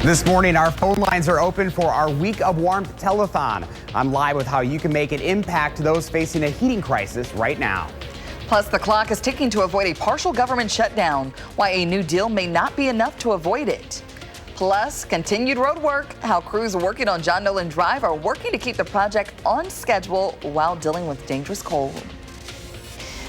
This morning, our phone lines are open for our Week of Warmth telethon. I'm live with how you can make an impact to those facing a heating crisis right now. Plus, the clock is ticking to avoid a partial government shutdown, why a new deal may not be enough to avoid it. Plus, continued road work, how crews working on John Nolan Drive are working to keep the project on schedule while dealing with dangerous cold.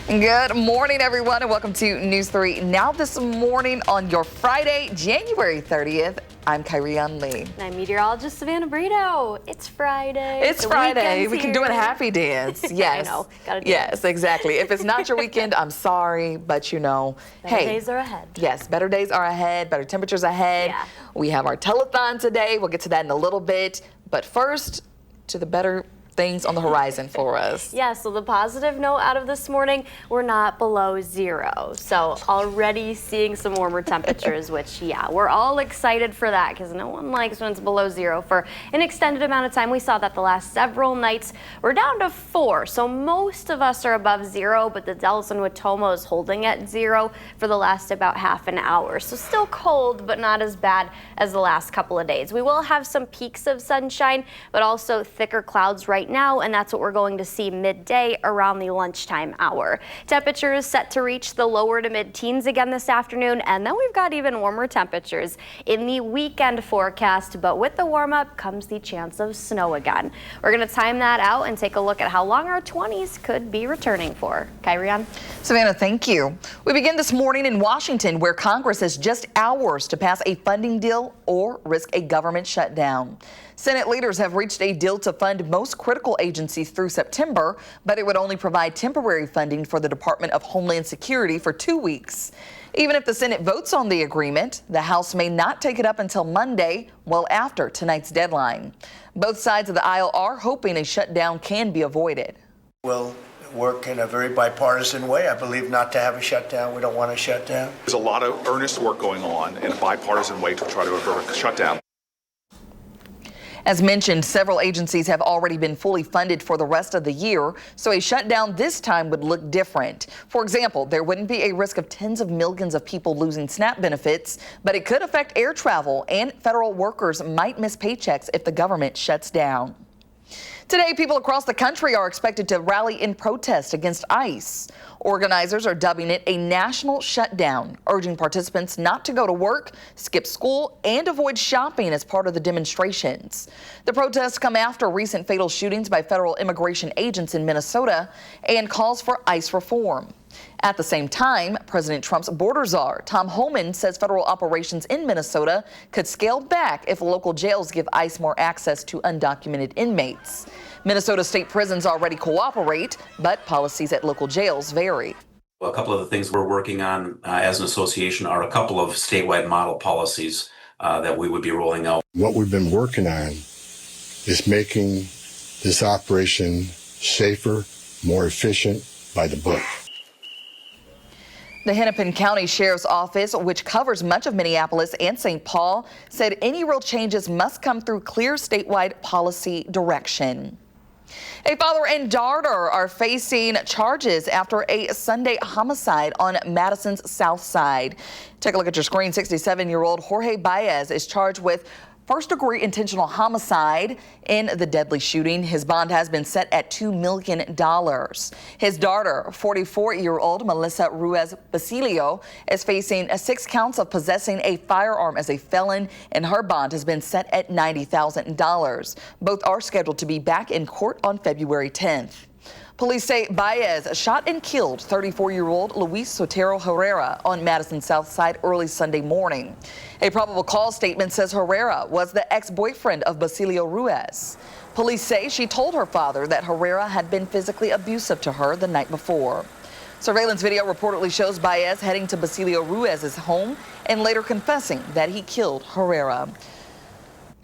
Good morning, everyone, and welcome to News 3 Now this morning on your Friday, January 30th. I'm Kyrian Lee. And I'm meteorologist Savannah Brito. It's Friday. It's Friday. We can do a happy dance. Yes. I know. Gotta do yes, exactly. If it's not your weekend, I'm sorry, but you know, better days are ahead. Yes, better days are ahead, better temperatures ahead. Yeah. We have our telethon today. We'll get to that in a little bit. But first, to the better things on the horizon for us. Yeah, so the positive note out of this morning, we're not below zero. So already seeing some warmer temperatures, which, yeah, we're all excited for that because no one likes when it's below zero for an extended amount of time. We saw that the last several nights we're down to 4. So most of us are above zero, but the Dallas and Watoma is holding at 0 for the last about half an hour. So still cold, but not as bad as the last couple of days. We will have some peaks of sunshine, but also thicker clouds right now, and that's what we're going to see midday around the lunchtime hour. Temperatures set to reach the lower to mid-teens again this afternoon, and then we've got even warmer temperatures in the weekend forecast, but with the warm-up comes the chance of snow again. We're going to time that out and take a look at how long our 20s could be returning for. Kyrian? Savannah, thank you. We begin this morning in Washington, where Congress has just hours to pass a funding deal or risk a government shutdown. Senate leaders have reached a deal to fund most critical agencies through September, but it would only provide temporary funding for the Department of Homeland Security for 2 weeks. Even if the Senate votes on the agreement, the House may not take it up until Monday, well after tonight's deadline. Both sides of the aisle are hoping a shutdown can be avoided. We'll work in a very bipartisan way. I believe not to have a shutdown. We don't want a shutdown. There's a lot of earnest work going on in a bipartisan way to try to avert a shutdown. As mentioned, several agencies have already been fully funded for the rest of the year, so a shutdown this time would look different. For example, there wouldn't be a risk of tens of millions of people losing SNAP benefits, but it could affect air travel, and federal workers might miss paychecks if the government shuts down. Today, people across the country are expected to rally in protest against ICE. Organizers are dubbing it a national shutdown, urging participants not to go to work, skip school, and avoid shopping as part of the demonstrations. The protests come after recent fatal shootings by federal immigration agents in Minnesota and calls for ICE reform. At the same time, President Trump's border czar, Tom Homan, says federal operations in Minnesota could scale back if local jails give ICE more access to undocumented inmates. Minnesota state prisons already cooperate, but policies at local jails vary. A couple of the things we're working on as an association are a couple of statewide model policies that we would be rolling out. What we've been working on is making this operation safer, more efficient, by the book. The Hennepin County Sheriff's Office, which covers much of Minneapolis and St. Paul, said any real changes must come through clear statewide policy direction. A father and daughter are facing charges after a Sunday homicide on Madison's south side. Take a look at your screen. 67-year-old Jorge Baez is charged with first-degree intentional homicide in the deadly shooting. His bond has been set at $2 million. His daughter, 44-year-old Melissa Ruiz Basilio, is facing 6 counts of possessing a firearm as a felon, and her bond has been set at $90,000. Both are scheduled to be back in court on February 10th. Police say Baez shot and killed 34-year-old Luis Sotero Herrera on Madison's south side early Sunday morning. A probable cause statement says Herrera was the ex-boyfriend of Basilio Ruiz. Police say she told her father that Herrera had been physically abusive to her the night before. Surveillance video reportedly shows Baez heading to Basilio Ruiz's home and later confessing that he killed Herrera.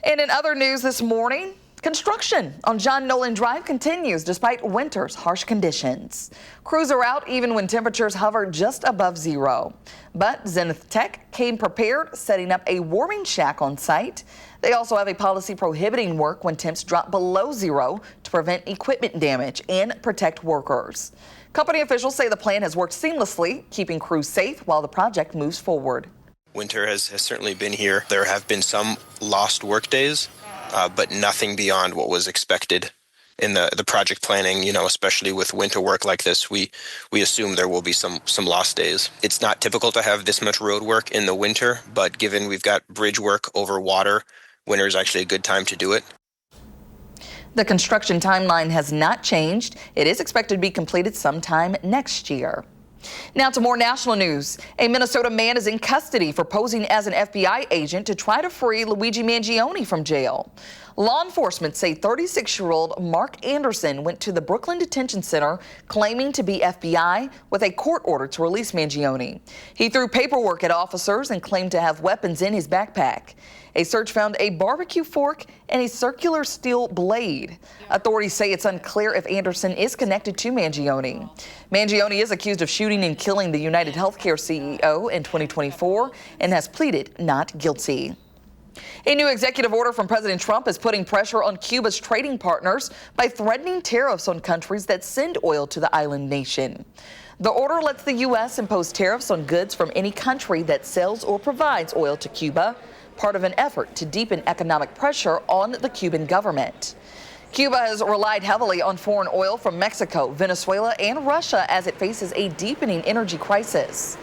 And in other news this morning, construction on John Nolan Drive continues despite winter's harsh conditions. Crews are out even when temperatures hover just above zero. But Zenith Tech came prepared, setting up a warming shack on site. They also have a policy prohibiting work when temps drop below zero to prevent equipment damage and protect workers. Company officials say the plan has worked seamlessly, keeping crews safe while the project moves forward. Winter has certainly been here. There have been some lost work days, but nothing beyond what was expected in the project planning, especially with winter work like this. We assume there will be some lost days. It's not typical to have this much road work in the winter, but given we've got bridge work over water, winter is actually a good time to do it. The construction timeline has not changed. It is expected to be completed sometime next year. Now to more national news. A Minnesota man is in custody for posing as an FBI agent to try to free Luigi Mangione from jail. Law enforcement say 36-year-old Mark Anderson went to the Brooklyn Detention Center claiming to be FBI with a court order to release Mangione. He threw paperwork at officers and claimed to have weapons in his backpack. A search found a barbecue fork and a circular steel blade. Authorities say it's unclear if Anderson is connected to Mangione. Mangione is accused of shooting and killing the United Healthcare CEO in 2024 and has pleaded not guilty. A new executive order from President Trump is putting pressure on Cuba's trading partners by threatening tariffs on countries that send oil to the island nation. The order lets the U.S. impose tariffs on goods from any country that sells or provides oil to Cuba, part of an effort to deepen economic pressure on the Cuban government. Cuba has relied heavily on foreign oil from Mexico, Venezuela, and Russia as it faces a deepening energy crisis.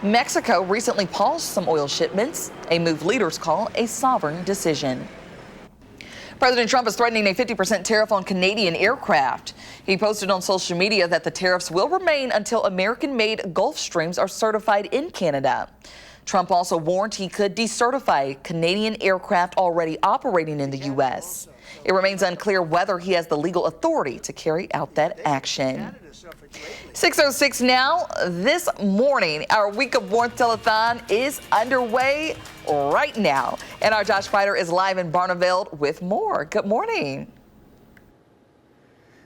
Mexico recently paused some oil shipments, a move leaders call a sovereign decision. President Trump is threatening a 50% tariff on Canadian aircraft. He posted on social media that the tariffs will remain until American-made Gulfstreams are certified in Canada. Trump also warned he could decertify Canadian aircraft already operating in the U.S. It remains unclear whether he has the legal authority to carry out that action. 6:06 now. This morning, our Week of Warmth Telethon is underway right now. And our Josh Fighter is live in Barneveld with more. Good morning.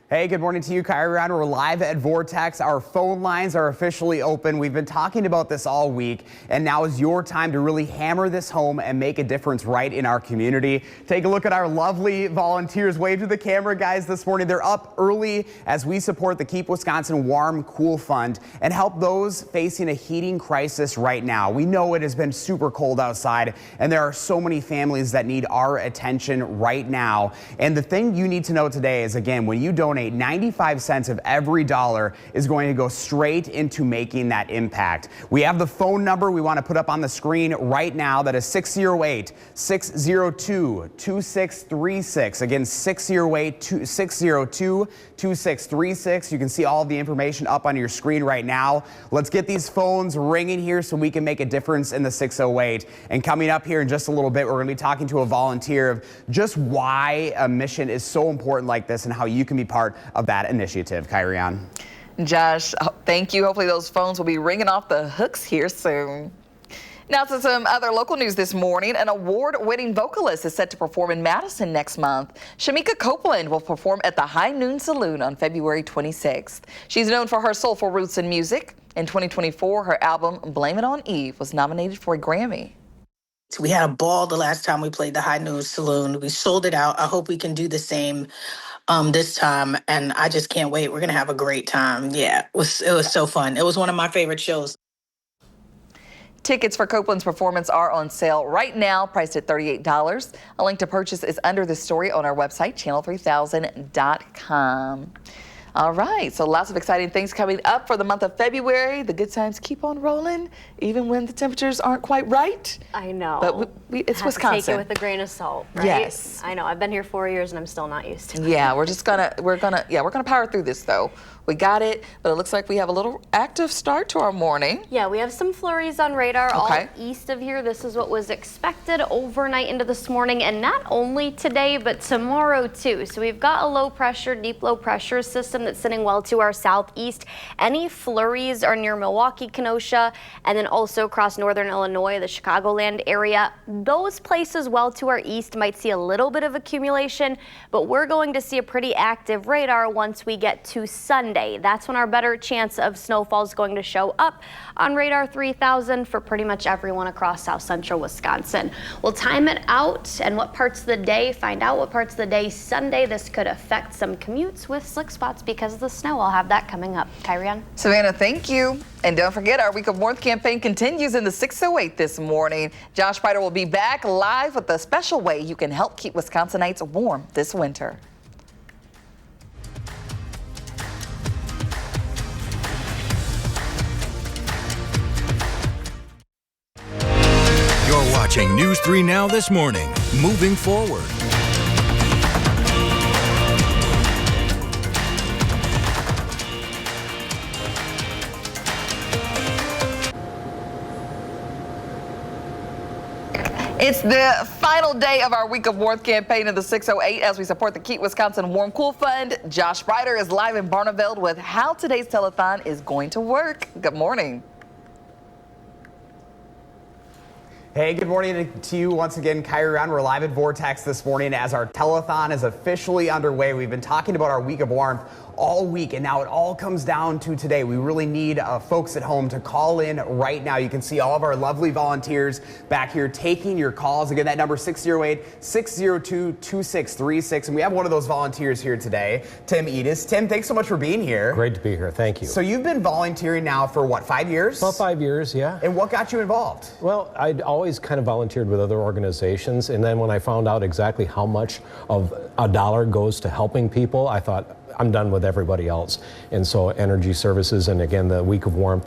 Hey, good morning to you, Kyrie. We're live at Vortex. Our phone lines are officially open. We've been talking about this all week, and now is your time to really hammer this home and make a difference right in our community. Take a look at our lovely volunteers. Wave to the camera, guys, this morning. They're up early as we support the Keep Wisconsin Warm Cool Fund and help those facing a heating crisis right now. We know it has been super cold outside, and there are so many families that need our attention right now. And the thing you need to know today is, again, when you donate, 95 cents of every dollar is going to go straight into making that impact. We have the phone number we want to put up on the screen right now. That is 608-602-2636. Again, 602-2636. You can see all of the information up on your screen right now. Let's get these phones ringing here so we can make a difference in the 608. And coming up here in just a little bit, we're going to be talking to a volunteer of just why a mission is so important like this and how you can be part of that initiative. Kyrie. Josh, thank you. Hopefully those phones will be ringing off the hooks here soon. Now to some other local news this morning. An award-winning vocalist is set to perform in Madison next month. Shamika Copeland will perform at the High Noon Saloon on February 26th. She's known for her soulful roots in music. In 2024, her album Blame It on Eve was nominated for a Grammy. We had a ball the last time we played the High Noon Saloon. We sold it out. I hope we can do the same this time, and I just can't wait. We're gonna have a great time. Yeah, it was so fun. It was one of my favorite shows. Tickets for Copeland's performance are on sale right now, priced at $38. A link to purchase is under the story on our website, channel3000.com. All right, so lots of exciting things coming up for the month of February. The good times keep on rolling, even when the temperatures aren't quite right. I know. But it's Wisconsin. Take it with a grain of salt, right? Yes. I know. I've been here 4 years and I'm still not used to it. Yeah, we're gonna power through this though. We got it, but it looks like we have a little active start to our morning. Yeah, we have some flurries on radar all Okay. east of here. This is what was expected overnight into this morning, and not only today, but tomorrow too. So we've got a low pressure, deep low pressure system that's sitting well to our southeast. Any flurries are near Milwaukee, Kenosha, and then also across northern Illinois, the Chicagoland area. Those places well to our east might see a little bit of accumulation, but we're going to see a pretty active radar once we get to Sunday. That's when our better chance of snowfall is going to show up on radar 3000 for pretty much everyone across south central Wisconsin. We'll time it out and what parts of the day, find out what parts of the day Sunday this could affect some commutes with slick spots becoming because of the snow. I'll have that coming up. Kyrian. Savannah, thank you. And don't forget, our Week of Warmth campaign continues in the 608 this morning. Josh Spider will be back live with a special way you can help keep Wisconsinites warm this winter. You're watching News 3 Now this morning. Moving forward. It's the final day of our Week of Warmth campaign in the 608 as we support the Keep Wisconsin Warm Cool Fund. Josh Spider is live in Barneveld with how today's telethon is going to work. Good morning. Hey, good morning to you once again, Kyrian. We're live at Vortex this morning as our telethon is officially underway. We've been talking about our Week of Warmth all week, and now it all comes down to today. We really need folks at home to call in right now. You can see all of our lovely volunteers back here taking your calls. Again, that number 608-602-2636. And we have one of those volunteers here today, Tim Edis. Tim, thanks so much for being here. Great to be here. Thank you. So you've been volunteering now for what, 5 years? About 5 years, yeah. And what got you involved? Well, I'd always kind of volunteered with other organizations, and then when I found out exactly how much of a dollar goes to helping people, I thought, I'm done with everybody else. And so Energy Services and again the Week of Warmth,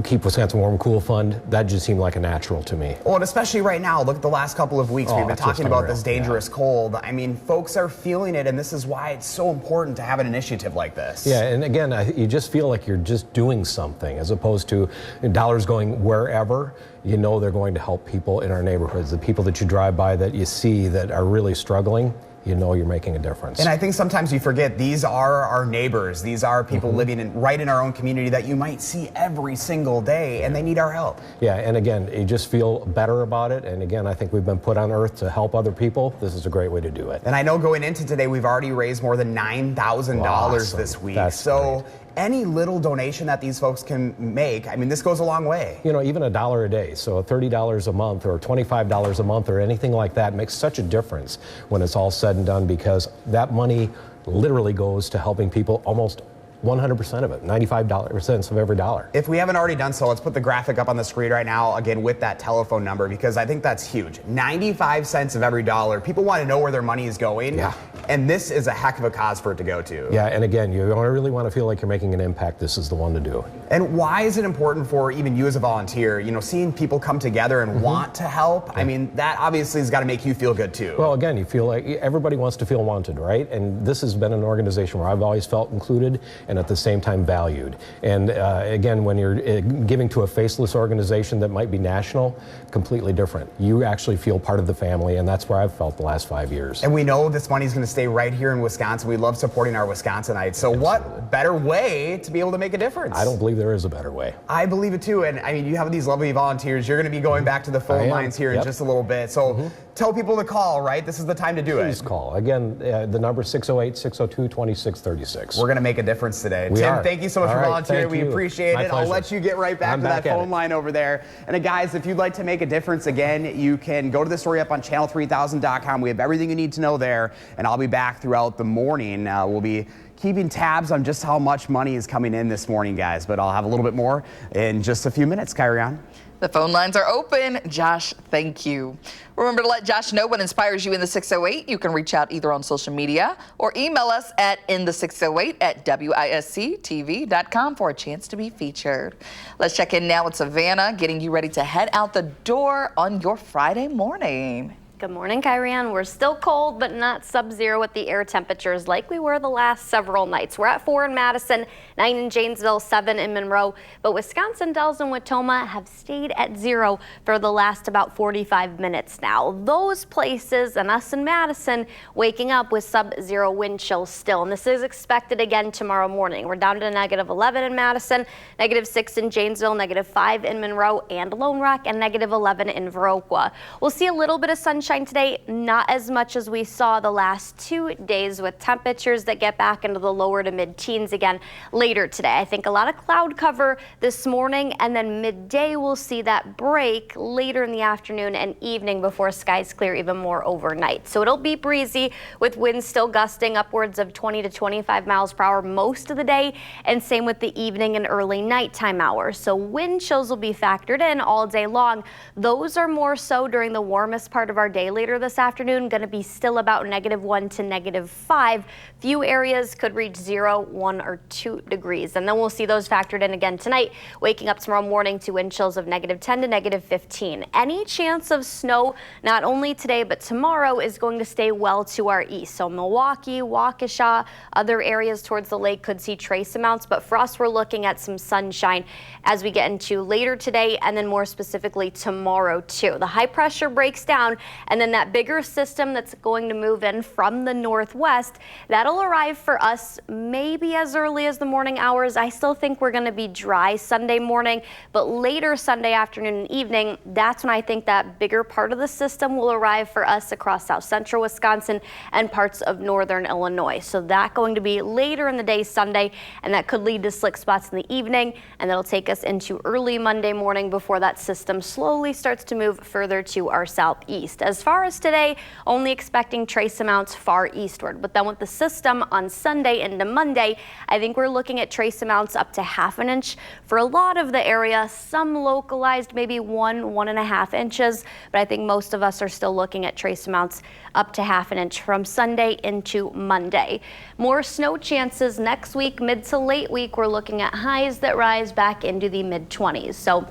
Keep Wisconsin Warm Cool Fund, that just seemed like a natural to me. Well, and especially right now, look at the last couple of weeks, we've been talking about this dangerous cold. I mean, folks are feeling it, and this is why it's so important to have an initiative like this. Yeah, and again, you just feel like you're just doing something as opposed to dollars going wherever. You know they're going to help people in our neighborhoods, the people that you drive by that you see that are really struggling. You know you're making a difference. And I think sometimes you forget these are our neighbors. These are people living right in our own community that you might see every single day, and they need our help. Yeah, and again, you just feel better about it. And again, I think we've been put on earth to help other people. This is a great way to do it. And I know going into today, we've already raised more than $9,000 this week. That's so great. Any little donation that these folks can make, I mean, this goes a long way. You know, even $1 a day, so $30 a month or $25 a month or anything like that makes such a difference when it's all said and done, because that money literally goes to helping people, almost 100% of it, 95% of every dollar. If we haven't already done so, let's put the graphic up on the screen right now, again, with that telephone number, because I think that's huge. 95 cents of every dollar. People want to know where their money is going. Yeah. And this is a heck of a cause for it to go to. Yeah, and again, you really want to feel like you're making an impact. This is the one to do. And why is it important for even you as a volunteer, you know, seeing people come together and want to help? I mean, that obviously has got to make you feel good too. Well, again, you feel like everybody wants to feel wanted, right? And this has been an organization where I've always felt included and at the same time valued. And again, when you're giving to a faceless organization that might be national, completely different. You actually feel part of the family, and that's where I've felt the last 5 years. And we know this money is going to stay right here in Wisconsin. We love supporting our Wisconsinites. So what better way to be able to make a difference? I don't believe there is a better way. I believe it too. And I mean, you have these lovely volunteers. You're going to be going back to the phone lines here in just a little bit. So tell people to call, right? This is the time to do it. Please call. Again, the number 608-602-2636. We're going to make a difference today. We Tim, are. thank you so much for volunteering. We appreciate it. I'll let you get right back to that phone line over there. And guys, if you'd like to make a difference, again, you can go to the story up on channel3000.com. We have everything you need to know there. And I'll be back throughout the morning. We'll be keeping tabs on just how much money is coming in this morning, guys. But I'll have a little bit more in just a few minutes. Kyrian. The phone lines are open. Josh, thank you. Remember to let Josh know what inspires you in the 608. You can reach out either on social media or email us at inthe608@wisctv.com for a chance to be featured. Let's check in now with Savannah, getting you ready to head out the door on your Friday morning. Good morning, Kyrian. We're still cold, but not sub-zero with the air temperatures like we were the last several nights. We're at 4 in Madison, 9 in Janesville, 7 in Monroe, but Wisconsin Dells and Watoma have stayed at 0 for the last about 45 minutes now. Those places and us in Madison waking up with sub-zero wind chills still, and this is expected again tomorrow morning. We're down to -11 in Madison, -6 in Janesville, -5 in Monroe and Lone Rock, and -11 in Viroqua. We'll see a little bit of sunshine sunshine today, not as much as we saw the last 2 days, with temperatures that get back into the lower to mid-teens again later today. I think a lot of cloud cover this morning, and then midday we'll see that break later in the afternoon and evening before skies clear even more overnight. So it'll be breezy with winds still gusting upwards of 20 to 25 miles per hour most of the day, and same with the evening and early nighttime hours. So wind chills will be factored in all day long. Those are more so during the warmest part of our day later this afternoon, going to be still about -1 to -5. Few areas could reach 0, 1, or 2 degrees. And then we'll see those factored in again tonight, waking up tomorrow morning to wind chills of -10 to -15. Any chance of snow, not only today but tomorrow, is going to stay well to our east. So Milwaukee, Waukesha, other areas towards the lake could see trace amounts, but for us, we're looking at some sunshine as we get into later today, and then more specifically tomorrow too. The high pressure breaks down, and then that bigger system that's going to move in from the northwest, that'll arrive for us maybe as early as the morning hours. I still think we're going to be dry Sunday morning, but later Sunday afternoon and evening, that's when I think that bigger part of the system will arrive for us across south central Wisconsin and parts of northern Illinois. So that going to be later in the day Sunday, and that could lead to slick spots in the evening, and that'll take us into early Monday morning before that system slowly starts to move further to our southeast. As far as today, only expecting trace amounts far eastward, but then with the system on Sunday into Monday, I think we're looking at trace amounts up to 1/2 inch for a lot of the area, some localized maybe 1.5 inches, but I think most of us are still looking at trace amounts up to 1/2 inch from Sunday into Monday. More snow chances next week, mid to late week. We're looking at highs that rise back into the mid-20s. So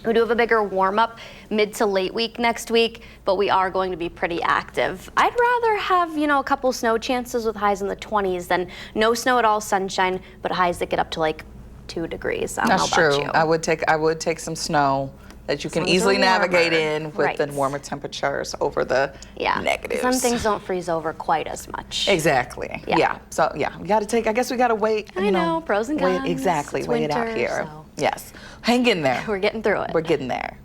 we do have a bigger warm-up mid to late week next week, but we are going to be pretty active. I'd rather have, a couple snow chances with highs in the 20s than no snow at all, sunshine, but highs that get up to like 2 degrees. I don't know about you. I would take some snow that you can easily navigate in with the warmer temperatures over the negatives. Some things don't freeze over quite as much. Exactly. Yeah. So we got to take, I guess we got to wait. I know, pros and cons. Wait it out here. So. Yes. Hang in there. We're getting through it. We're getting there.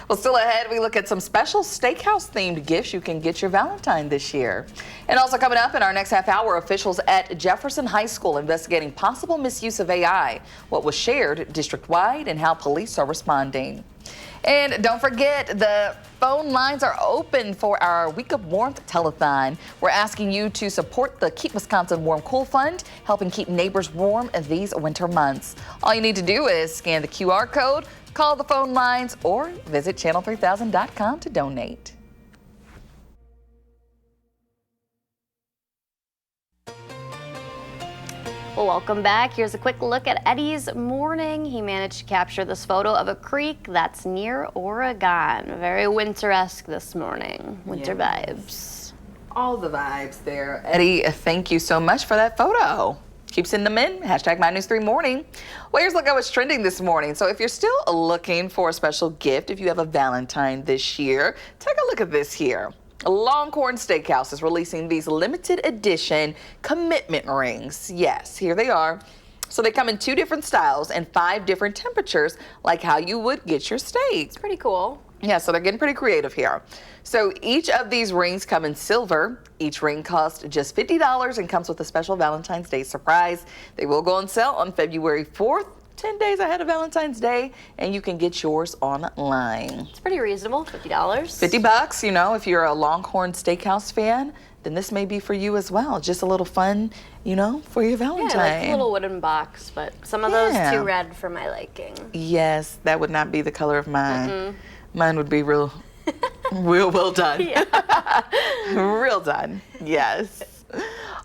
Well, still ahead, we look at some special steakhouse-themed gifts you can get your Valentine this year. And also coming up in our next half hour, officials at Jefferson High School investigating possible misuse of AI, what was shared district-wide, and how police are responding. And don't forget, the phone lines are open for our Week of Warmth telethon. We're asking you to support the Keep Wisconsin Warm Cool Fund, helping keep neighbors warm these winter months. All you need to do is scan the QR code, call the phone lines, or visit channel3000.com to donate. Well, welcome back. Here's a quick look at Eddie's morning. He managed to capture this photo of a creek that's near Oregon. Very winter-esque this morning. Winter vibes. All the vibes there. Eddie, thank you so much for that photo. Keep sending them in. Hashtag MyNews3Morning. Well, here's a look at what's trending this morning. So if you're still looking for a special gift, if you have a Valentine this year, take a look at this here. Longhorn Steakhouse is releasing these limited edition commitment rings. Yes, here they are. So they come in 2 different styles and 5 different temperatures, like how you would get your steak. It's pretty cool. Yeah, so they're getting pretty creative here. So each of these rings come in silver. Each ring costs just $50 and comes with a special Valentine's Day surprise. They will go on sale on February 4th. 10 days ahead of Valentine's Day, and you can get yours online. It's pretty reasonable, $50. $50, if you're a Longhorn Steakhouse fan, then this may be for you as well. Just a little fun, for your Valentine. Yeah, like a little wooden box, but some of those too red for my liking. Yes, that would not be the color of mine. Mine would be real well done. Yeah. Real done, yes.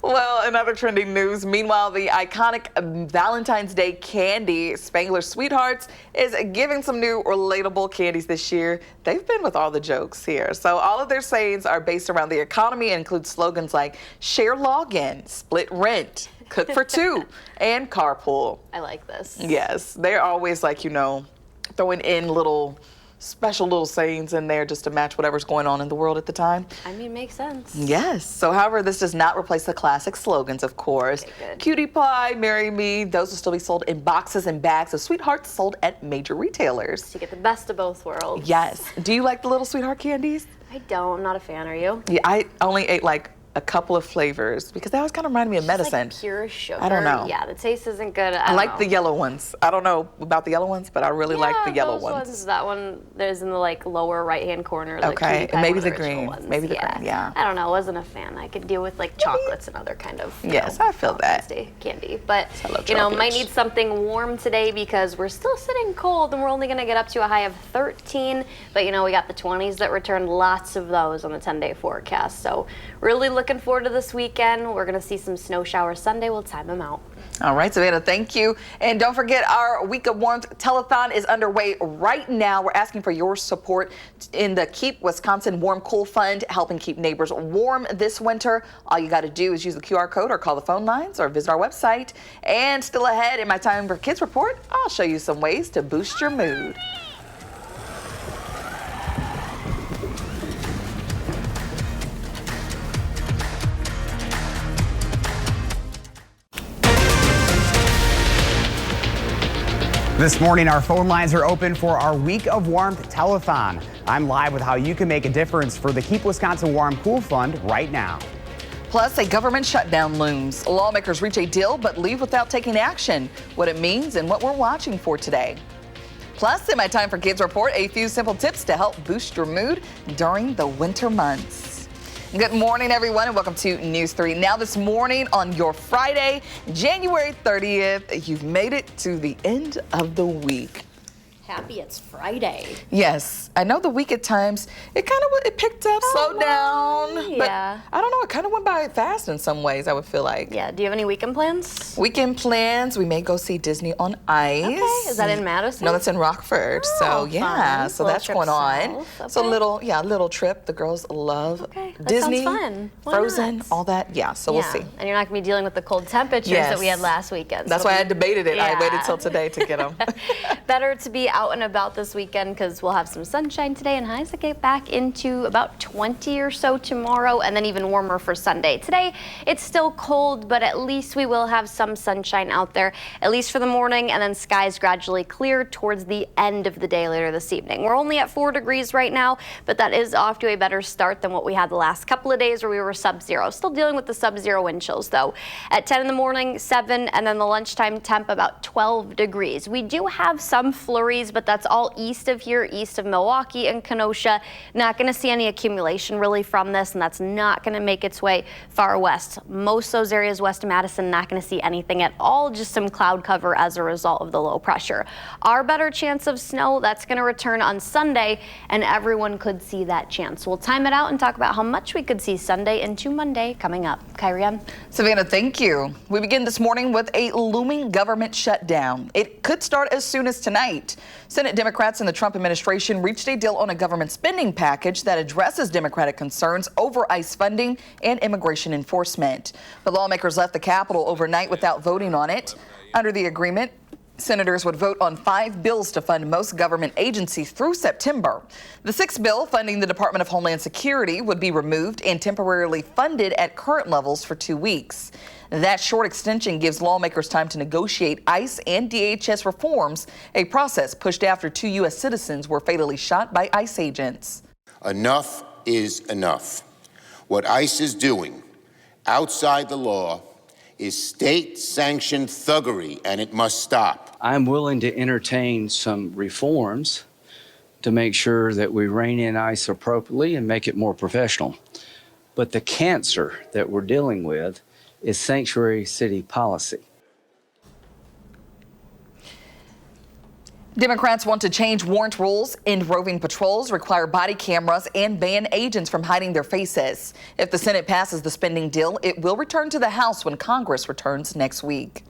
Well, in other trending news, meanwhile, the iconic Valentine's Day candy, Spangler Sweethearts, is giving some new relatable candies this year. They've been with all the jokes here. So all of their sayings are based around the economy and include slogans like share login, split rent, cook for 2, and carpool. I like this. Yes, they're always like, throwing in little special little sayings in there just to match whatever's going on in the world at the time. I mean, makes sense. Yes. So, however, this does not replace the classic slogans, of course. Okay, Cutie pie, marry me. Those will still be sold in boxes and bags of sweethearts sold at major retailers. So you get the best of both worlds. Yes. Do you like the little sweetheart candies? I don't. I'm not a fan. Are you? Yeah, I only ate like a couple of flavors because that always kind of reminded me of medicine. Like pure sugar. I don't know. Yeah, the taste isn't good. I like the yellow ones. I don't know about the yellow ones, but I really like the yellow those ones. That one, there's in the like lower right-hand corner. The Okay, cutie pie, and maybe one of the green. original ones. Maybe the green, yeah. I don't know. Wasn't a fan. I could deal with like chocolates and other kind of. Yes, I feel that. Candy, but I love might chocolates. need something warm today because we're still sitting cold and we're only going to get up to a high of 13. But we got the 20s that returned, lots of those on the 10-day forecast. So really looking forward to this weekend. We're going to see some snow showers Sunday. We'll time them out. All right, Savannah, thank you. And don't forget, our Week of Warmth telethon is underway right now. We're asking for your support in the Keep Wisconsin Warm Cool Fund, helping keep neighbors warm this winter. All you got to do is use the QR code or call the phone lines or visit our website. And still ahead in my Time for Kids report, I'll show you some ways to boost your mood. This morning, our phone lines are open for our Week of Warmth telethon. I'm live with how you can make a difference for the Keep Wisconsin Warm Cool Fund right now. Plus, a government shutdown looms. Lawmakers reach a deal but leave without taking action. What it means and what we're watching for today. Plus, in my Time for Kids report, a few simple tips to help boost your mood during the winter months. Good morning, everyone, and welcome to News 3. Now this morning on your Friday, January 30th, you've made it to the end of the week. Happy it's Friday. Yes, I know the week at times, it picked up, slowed down. But Yeah. I don't know, it kind of went by fast in some ways, I would feel like. Yeah, do you have any weekend plans? Weekend plans, we may go see Disney on Ice. Okay, is that in Madison? No, that's in Rockford. So yeah, fun. so Little that's trip going on. south. So Okay. little trip. The girls love Okay, that Disney, sounds fun. Why Frozen, not? all that. Yeah, so we'll see. And you're not going to be dealing with the cold temperatures that we had last weekend. That's so why I debated it. I Yeah. waited till today to get them. Better to be out and about this weekend because we'll have some sunshine today and highs that get back into about 20 or so tomorrow and then even warmer for Sunday. Today, it's still cold, but at least we will have some sunshine out there, at least for the morning, and then skies gradually clear towards the end of the day later this evening. We're only at 4 degrees right now, but that is off to a better start than what we had the last couple of days where we were sub-zero. Still dealing with the sub-zero wind chills, though. At 10 in the morning, 7, and then the lunchtime temp about 12 degrees. We do have some flurries, but that's all east of here, east of Milwaukee and Kenosha. Not going to see any accumulation really from this, and that's not going to make its way far west. Most of those areas west of Madison, not going to see anything at all, just some cloud cover as a result of the low pressure. Our better chance of snow, that's going to return on Sunday, and everyone could see that chance. We'll time it out and talk about how much we could see Sunday into Monday coming up. Kyrian. Savannah, thank you. We begin this morning with a looming government shutdown. It could start as soon as tonight. Senate Democrats in the Trump administration reached a deal on a government spending package that addresses Democratic concerns over ICE funding and immigration enforcement. But lawmakers left the Capitol overnight without voting on it. Under the agreement, senators would vote on 5 bills to fund most government agencies through September. The 6th bill, funding the Department of Homeland Security, would be removed and temporarily funded at current levels for 2 weeks. That short extension gives lawmakers time to negotiate ICE and DHS reforms, a process pushed after 2 U.S. citizens were fatally shot by ICE agents. Enough is enough. What ICE is doing outside the law is state-sanctioned thuggery, and it must stop. I'm willing to entertain some reforms to make sure that we rein in ICE appropriately and make it more professional. But the cancer that we're dealing with is sanctuary city policy. Democrats want to change warrant rules, end roving patrols, require body cameras, and ban agents from hiding their faces. If the Senate passes the spending deal, it will return to the House when Congress returns next week.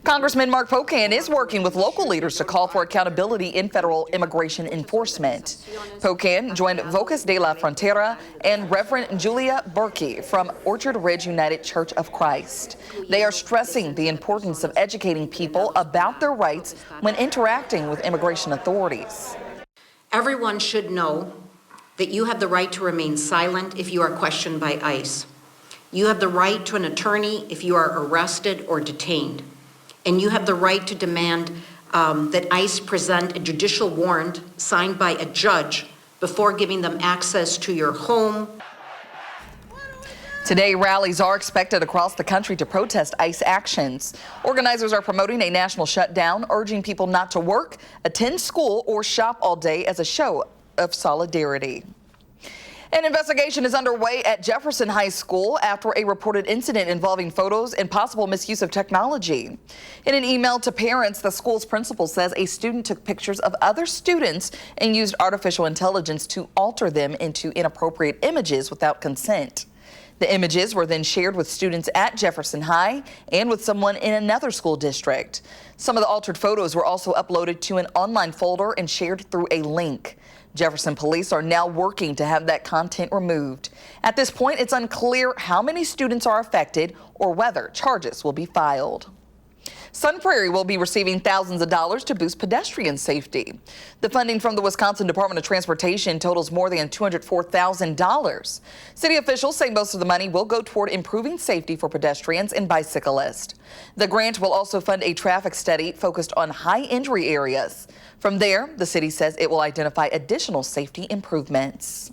Congressman Mark Pocan is working with local leaders to call for accountability in federal immigration enforcement. Pocan joined Vocas de la Frontera and Reverend Julia Berkey from Orchard Ridge United Church of Christ. They are stressing the importance of educating people about their rights when interacting with immigration authorities. Everyone should know that you have the right to remain silent if you are questioned by ICE. You have the right to an attorney if you are arrested or detained. And you have the right to demand that ICE present a judicial warrant signed by a judge before giving them access to your home. Today, rallies are expected across the country to protest ICE actions. Organizers are promoting a national shutdown, urging people not to work, attend school, or shop all day as a show of solidarity. An investigation is underway at Jefferson High School after a reported incident involving photos and possible misuse of technology. In an email to parents, the school's principal says a student took pictures of other students and used artificial intelligence to alter them into inappropriate images without consent. The images were then shared with students at Jefferson High and with someone in another school district. Some of the altered photos were also uploaded to an online folder and shared through a link. Jefferson police are now working to have that content removed. At this point, it's unclear how many students are affected or whether charges will be filed. Sun Prairie will be receiving thousands of dollars to boost pedestrian safety. The funding from the Wisconsin Department of Transportation totals more than $204,000. City officials say most of the money will go toward improving safety for pedestrians and bicyclists. The grant will also fund a traffic study focused on high injury areas. From there, the city says it will identify additional safety improvements.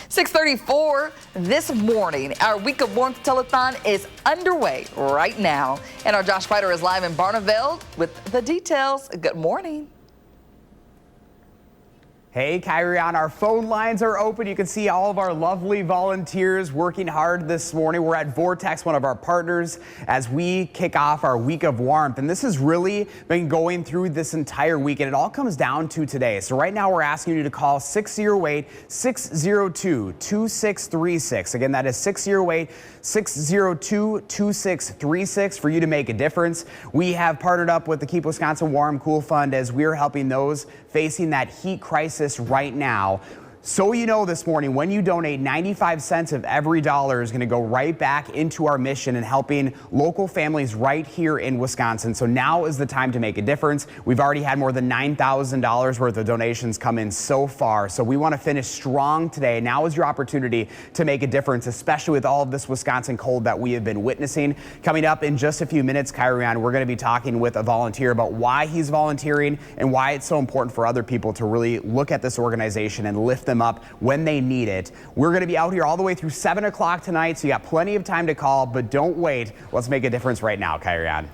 6:34 this morning. Our Week of Warmth Telethon is underway right now. And our Josh Fighter is live in Barneveld with the details. Good morning. Hey, Kyrie, our phone lines are open. You can see all of our lovely volunteers working hard this morning. We're at Vortex, one of our partners, as we kick off our Week of Warmth. And this has really been going through this entire week, and it all comes down to today. So right now we're asking you to call 608-602-2636. Again, that is 608-602-2636 for you to make a difference. We have partnered up with the Keep Wisconsin Warm Cool Fund as we're helping those facing that heat crisis right now. So you know, this morning, when you donate, 95 cents of every dollar is going to go right back into our mission and helping local families right here in Wisconsin. So now is the time to make a difference. We've already had more than $9,000 worth of donations come in so far. So we want to finish strong today. Now is your opportunity to make a difference, especially with all of this Wisconsin cold that we have been witnessing. Coming up in just a few minutes, Kyrie, we're going to be talking with a volunteer about why he's volunteering and why it's so important for other people to really look at this organization and lift them up when they need it. We're going to be out here all the way through 7 o'clock tonight, so you got plenty of time to call, but don't wait. Let's make a difference right now, Kyrie.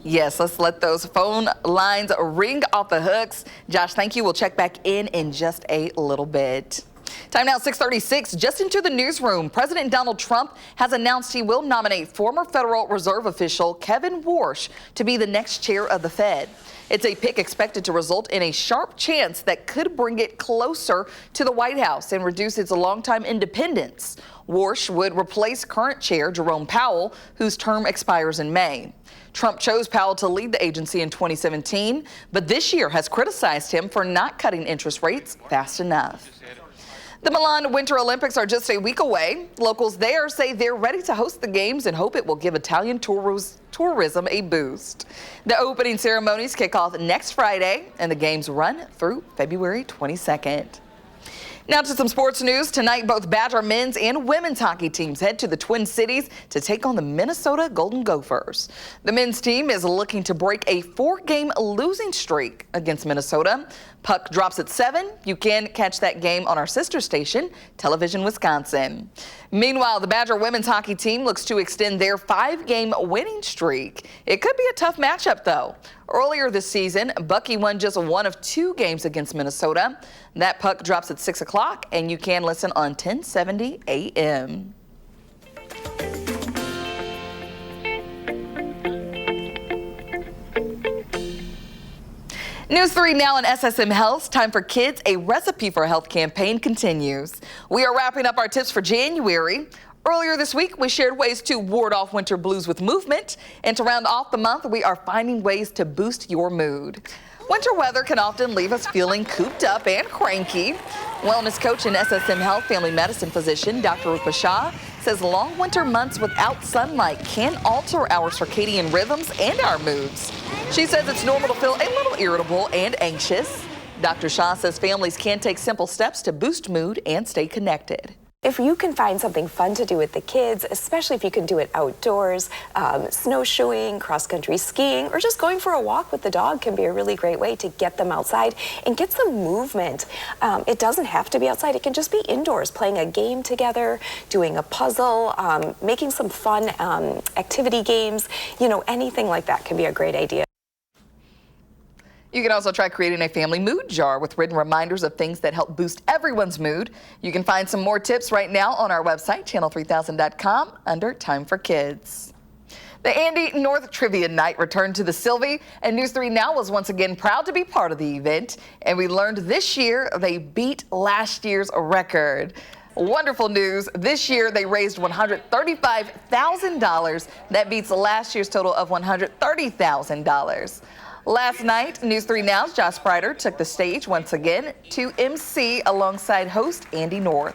Yes, let's let those phone lines ring off the hooks. Josh, thank you. We'll check back in just a little bit. Time now, 6:36. Just into the newsroom, President Donald Trump has announced he will nominate former Federal Reserve official Kevin Warsh to be the next chair of the Fed. It's a pick expected to result in a sharp chance that could bring it closer to the White House and reduce its longtime independence. Warsh would replace current chair Jerome Powell, whose term expires in May. Trump chose Powell to lead the agency in 2017, but this year has criticized him for not cutting interest rates fast enough. The Milan Winter Olympics are just a week away. Locals there say they're ready to host the games and hope it will give Italian tourism a boost. The opening ceremonies kick off next Friday, and the games run through February 22nd. Now to some sports news. Tonight, both Badger men's and women's hockey teams head to the Twin Cities to take on the Minnesota Golden Gophers. The men's team is looking to break a 4-game losing streak against Minnesota. Puck drops at 7. You can catch that game on our sister station, Television Wisconsin. Meanwhile, the Badger women's hockey team looks to extend their 5-game winning streak. It could be a tough matchup, though. Earlier this season, Bucky won just one of 2 games against Minnesota. That puck drops at 6 o'clock, and you can listen on 1070 AM. News 3 now on SSM Health. Time for Kids, a Recipe for Health campaign continues. We are wrapping up our tips for January. Earlier this week, we shared ways to ward off winter blues with movement. And to round off the month, we are finding ways to boost your mood. Winter weather can often leave us feeling cooped up and cranky. Wellness coach and SSM Health family medicine physician Dr. Rupa Shah says long winter months without sunlight can alter our circadian rhythms and our moods. She says it's normal to feel a little irritable and anxious. Dr. Shaw says families can take simple steps to boost mood and stay connected. If you can find something fun to do with the kids, especially if you can do it outdoors, snowshoeing, cross-country skiing, or just going for a walk with the dog can be a really great way to get them outside and get some movement. It doesn't have to be outside. It can just be indoors, playing a game together, doing a puzzle, making some fun activity games. You know, anything like that can be a great idea. You can also try creating a family mood jar with written reminders of things that help boost everyone's mood. You can find some more tips right now on our website, channel3000.com, under Time for Kids. The Andy North Trivia Night returned to the Sylvie, and News 3 Now was once again proud to be part of the event. And we learned this year they beat last year's record. Wonderful news. This year they raised $135,000. That beats last year's total of $130,000. Last night, News 3 Now's Josh Sprider took the stage once again to MC alongside host Andy North.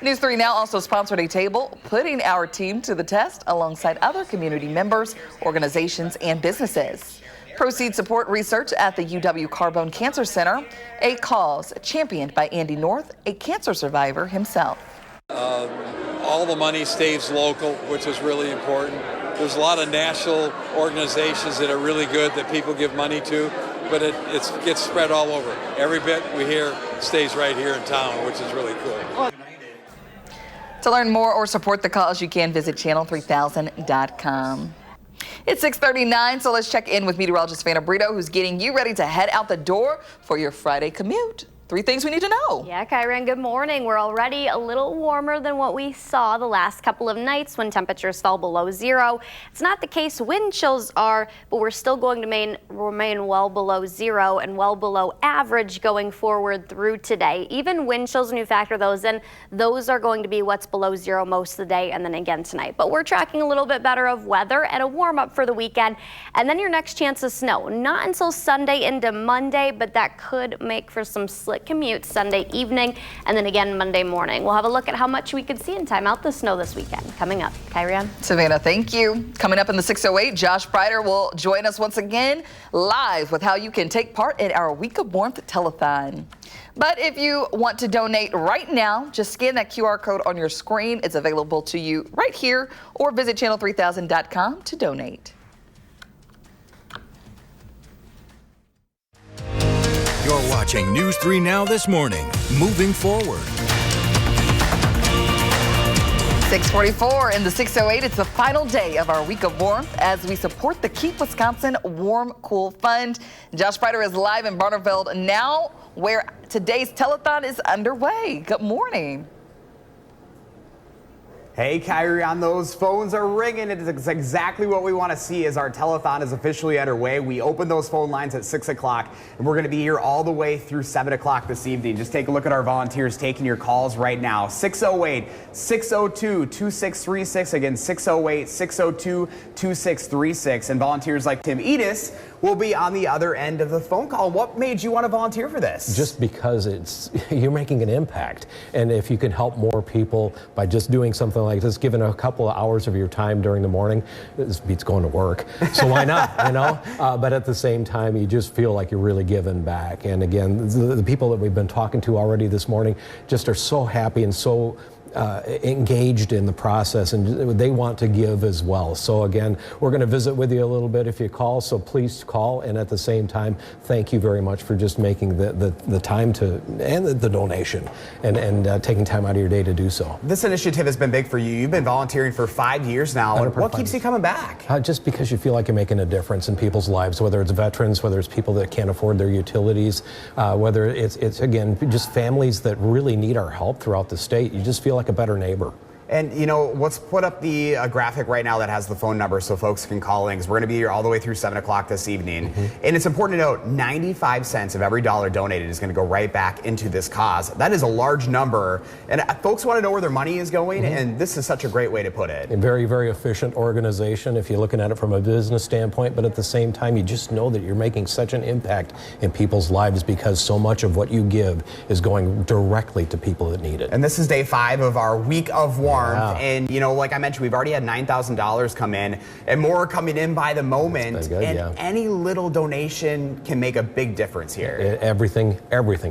News 3 Now also sponsored a table, putting our team to the test alongside other community members, organizations, and businesses. Proceeds support research at the UW Carbone Cancer Center, a cause championed by Andy North, a cancer survivor himself. All the money stays local, which is really important. There's a lot of national organizations that are really good that people give money to, but it gets spread all over. Every bit we hear stays right here in town, which is really cool. To learn more or support the cause, you can visit channel3000.com. It's 6:39, so let's check in with meteorologist Vanna Brito, who's getting you ready to head out the door for your Friday commute. 3 things we need to know. Yeah, Kyron, good morning. We're already a little warmer than what we saw the last couple of nights when temperatures fell below zero. It's not the case wind chills are, but we're still going to remain well below zero and well below average going forward through today. Even wind chills, when you factor those in, those are going to be what's below zero most of the day and then again tonight. But we're tracking a little bit better of weather and a warm up for the weekend. And then your next chance of snow, not until Sunday into Monday, but that could make for some slick commute Sunday evening and then again Monday morning. We'll have a look at how much we could see and time out the snow this weekend. Coming up, Kyrian. Savannah, thank you. Coming up in the 6:08, Josh Sprider will join us once again live with how you can take part in our Week of Warmth telethon. But if you want to donate right now, just scan that QR code on your screen. It's available to you right here, or visit channel3000.com to donate. You're watching News 3 Now this morning. Moving forward. 6:44 in the 6:08. It's the final day of our Week of Warmth as we support the Keep Wisconsin Warm Cool Fund. Josh Sprider is live in Barneveld now, where today's telethon is underway. Good morning. Hey, Kyrie, on those phones are ringing. It is exactly what we want to see as our telethon is officially underway. We opened those phone lines at 6 o'clock, and we're going to be here all the way through 7 o'clock this evening. Just take a look at our volunteers taking your calls right now. 608-602-2636. Again, 608-602-2636. And volunteers like Tim Edis will be on the other end of the phone call. What made you want to volunteer for this? Just because you're making an impact. And if you can help more people by just doing something like this, given a couple of hours of your time during the morning, this beats going to work. So why not, you know? But at the same time, you just feel like you're really giving back. And again, the people that we've been talking to already this morning just are so happy and so engaged in the process, and they want to give as well. So again, we're going to visit with you a little bit if you call, so please call. And at the same time, thank you very much for just making the time to, and the donation, and taking time out of your day to do so. This initiative has been big for you. You've been volunteering for 5 years now. What keeps you coming back? Just because you feel like you're making a difference in people's lives, whether it's veterans, whether it's people that can't afford their utilities, whether it's again, just families that really need our help throughout the state. You just feel like a better neighbor. And, you know, let's put up the graphic right now that has the phone number so folks can call in, because we're going to be here all the way through 7 o'clock this evening. And it's important to note 95 cents of every dollar donated is going to go right back into this cause. That is a large number. And folks want to know where their money is going, and this is such a great way to put it. A very, very efficient organization if you're looking at it from a business standpoint, but at the same time, you just know that you're making such an impact in people's lives because so much of what you give is going directly to people that need it. And this is day 5 of our Week of Warmth. warmth. And, you know, like I mentioned, we've already had $9,000 come in and more coming in by the moment. Good, and any little donation can make a big difference here. Everything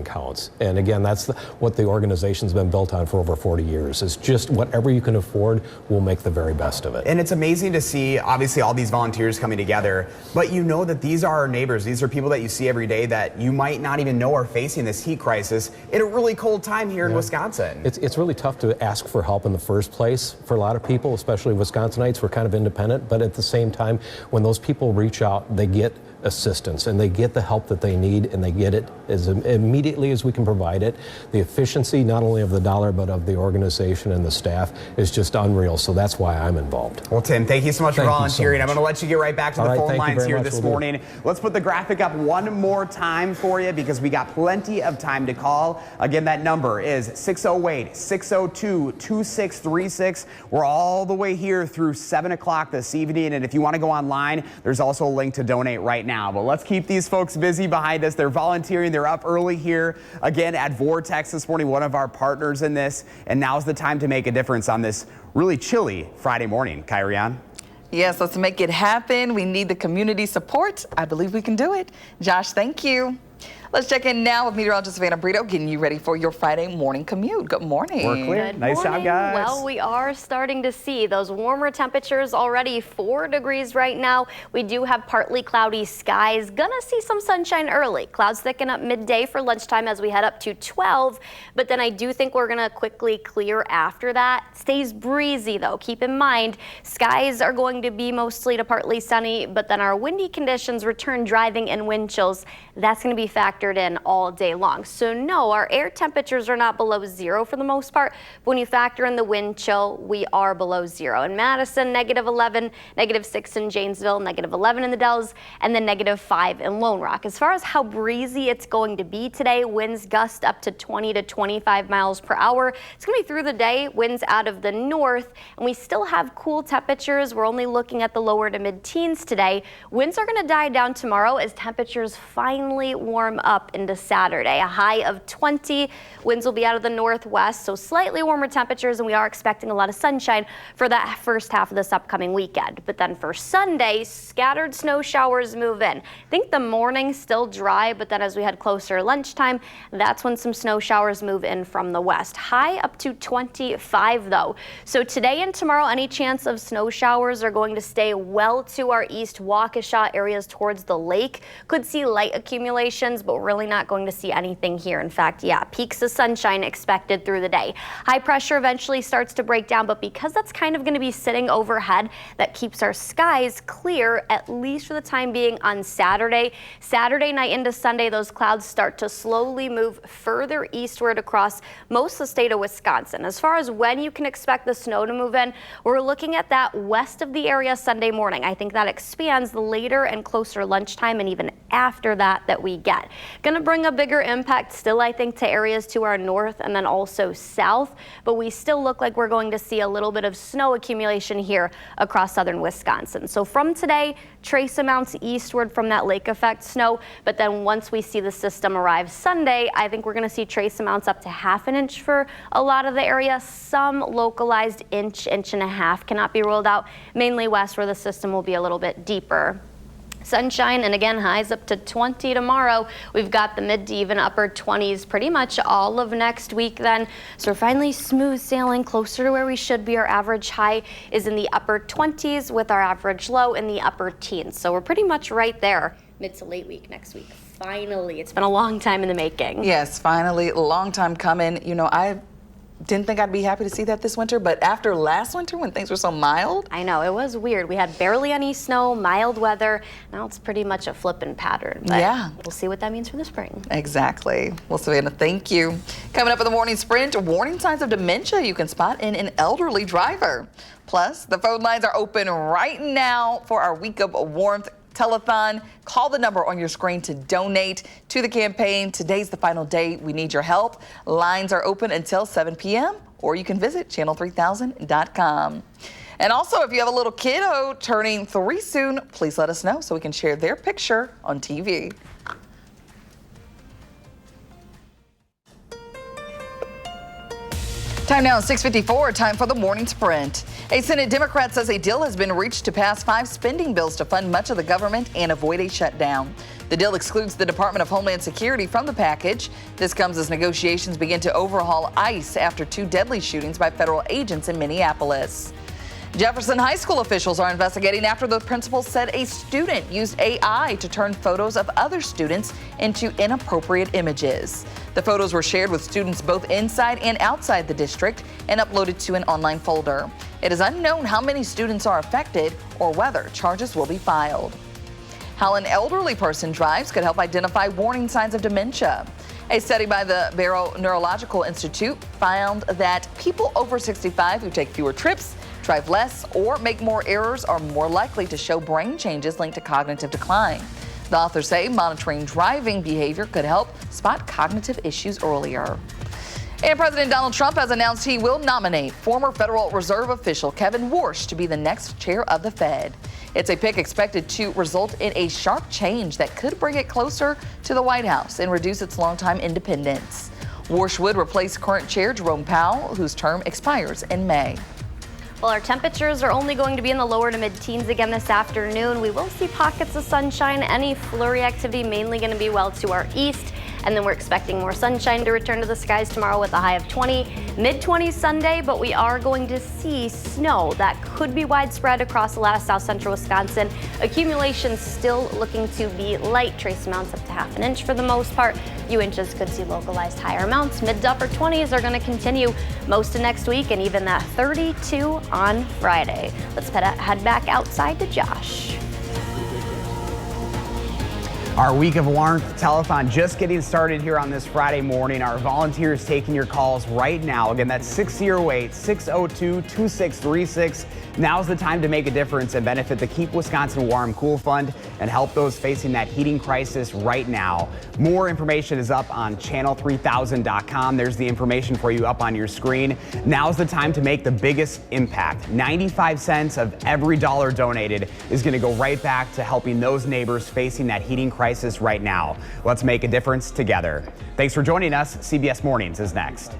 counts. And again, that's what the organization's been built on for over 40 years. It's just whatever you can afford, we'll make the very best of it. And it's amazing to see, obviously, all these volunteers coming together, but you know that these are our neighbors. These are people that you see every day that you might not even know are facing this heat crisis in a really cold time here in Wisconsin. It's really tough to ask for help in the first place for a lot of people, especially Wisconsinites. We're kind of independent, but at the same time, when those people reach out, they get assistance and they get the help that they need, and they get it as immediately as we can provide it. The efficiency, not only of the dollar, but of the organization and the staff, is just unreal. So that's why I'm involved. Well, Tim, thank you so much for volunteering. I'm going to let you get right back to the phone lines here this morning. Let's put the graphic up one more time for you because we got plenty of time to call. Again, that number is 608-602-2636. We're all the way here through 7 o'clock this evening. And if you want to go online, there's also a link to donate right now. But let's keep these folks busy behind us. They're volunteering. They're up early here again at Vortex this morning, one of our partners in this. And now's the time to make a difference on this really chilly Friday morning. Kyrian? Yes, let's make it happen. We need the community support. I believe we can do it. Josh, thank you. Let's check in now with meteorologist Savannah Brito, getting you ready for your Friday morning commute. Good morning. We're clear. Nice job, guys. Well, we are starting to see those warmer temperatures already. 4 degrees right now. We do have partly cloudy skies. Gonna see some sunshine early. Clouds thicken up midday for lunchtime as we head up to 12. But then I do think we're gonna quickly clear after that. Stays breezy though. Keep in mind, skies are going to be mostly to partly sunny, but then our windy conditions return, driving and wind chills. That's gonna be factored in all day long. So no, our air temperatures are not below 0 for the most part. But when you factor in the wind chill, we are below 0. In Madison, -11, -6 in Janesville, -11 in the Dells, and then -5 in Lone Rock. As far as how breezy it's going to be today, winds gust up to 20 to 25 miles per hour. It's going to be through the day, winds out of the north, and we still have cool temperatures. We're only looking at the lower to mid-teens today. Winds are going to die down tomorrow as temperatures finally warm up into Saturday. A high of 20. Winds will be out of the northwest, so slightly warmer temperatures, and we are expecting a lot of sunshine for that first half of this upcoming weekend. But then for Sunday, scattered snow showers move in. I think the morning still dry, but then as we head closer to lunchtime, that's when some snow showers move in from the west. High up to 25 though. So today and tomorrow, any chance of snow showers are going to stay well to our east. Waukesha areas towards the lake could see light accumulations, but we're really not going to see anything here. In fact, yeah, peaks of sunshine expected through the day. High pressure eventually starts to break down, but because that's kind of going to be sitting overhead, that keeps our skies clear, at least for the time being on Saturday. Saturday night into Sunday, those clouds start to slowly move further eastward across most of the state of Wisconsin. As far as when you can expect the snow to move in, we're looking at that west of the area Sunday morning. I think that expands the later and closer lunchtime and even after that we get. Going to bring a bigger impact still, I think, to areas to our north and then also south, but we still look like we're going to see a little bit of snow accumulation here across southern Wisconsin. So from today, trace amounts eastward from that lake effect snow, but then once we see the system arrive Sunday, I think we're going to see trace amounts up to ½ an inch for a lot of the area. Some localized inch, inch and a half cannot be ruled out, mainly west where the system will be a little bit deeper. Sunshine, and again, highs up to 20 tomorrow. We've got the mid to even upper 20s pretty much all of next week then. So we're finally smooth sailing closer to where we should be. Our average high is in the upper 20s with our average low in the upper teens. So we're pretty much right there mid to late week next week. Finally, it's been a long time in the making. Yes, finally, a long time coming. You know, I didn't think I'd be happy to see that this winter, but after last winter when things were so mild. I know, it was weird. We had barely any snow, mild weather. Now it's pretty much a flipping pattern. But yeah. We'll see what that means for the spring. Exactly. Well, Savannah, thank you. Coming up in the morning sprint, warning signs of dementia you can spot in an elderly driver. Plus, the phone lines are open right now for our Week of Warmth telethon. Call the number on your screen to donate to the campaign. Today's the final day. We need your help. Lines are open until 7 p.m. or you can visit channel3000.com. And also, if you have a little kiddo turning 3 soon, please let us know so we can share their picture on TV. Time now, 6:54, time for the morning sprint. A Senate Democrat says a deal has been reached to pass 5 spending bills to fund much of the government and avoid a shutdown. The deal excludes the Department of Homeland Security from the package. This comes as negotiations begin to overhaul ICE after 2 deadly shootings by federal agents in Minneapolis. Jefferson High School officials are investigating after the principal said a student used AI to turn photos of other students into inappropriate images. The photos were shared with students both inside and outside the district and uploaded to an online folder. It is unknown how many students are affected or whether charges will be filed. How an elderly person drives could help identify warning signs of dementia. A study by the Barrow Neurological Institute found that people over 65 who take fewer trips, drive less, or make more errors are more likely to show brain changes linked to cognitive decline. The authors say monitoring driving behavior could help spot cognitive issues earlier. And President Donald Trump has announced he will nominate former Federal Reserve official Kevin Warsh to be the next chair of the Fed. It's a pick expected to result in a sharp change that could bring it closer to the White House and reduce its longtime independence. Warsh would replace current chair Jerome Powell, whose term expires in May. Well, our temperatures are only going to be in the lower to mid-teens again this afternoon. We will see pockets of sunshine. Any flurry activity mainly going to be well to our east. And then we're expecting more sunshine to return to the skies tomorrow with a high of 20, mid-20s Sunday, but we are going to see snow that could be widespread across a lot of south central Wisconsin. Accumulation still looking to be light. Trace amounts up to half an inch for the most part. A few inches could see localized higher amounts. Mid to upper 20s are going to continue most of next week and even that 32 on Friday. Let's head back outside to Josh. Our week of warmth telethon just getting started here on this Friday morning. Our volunteers taking your calls right now. Again, that's 608-602-2636. Now's the time to make a difference and benefit the Keep Wisconsin Warm Cool Fund and help those facing that heating crisis right now. More information is up on channel3000.com. There's the information for you up on your screen. Now's the time to make the biggest impact. 95 cents of every dollar donated is going to go right back to helping those neighbors facing that heating crisis right now. Let's make a difference together. Thanks for joining us. CBS Mornings is next.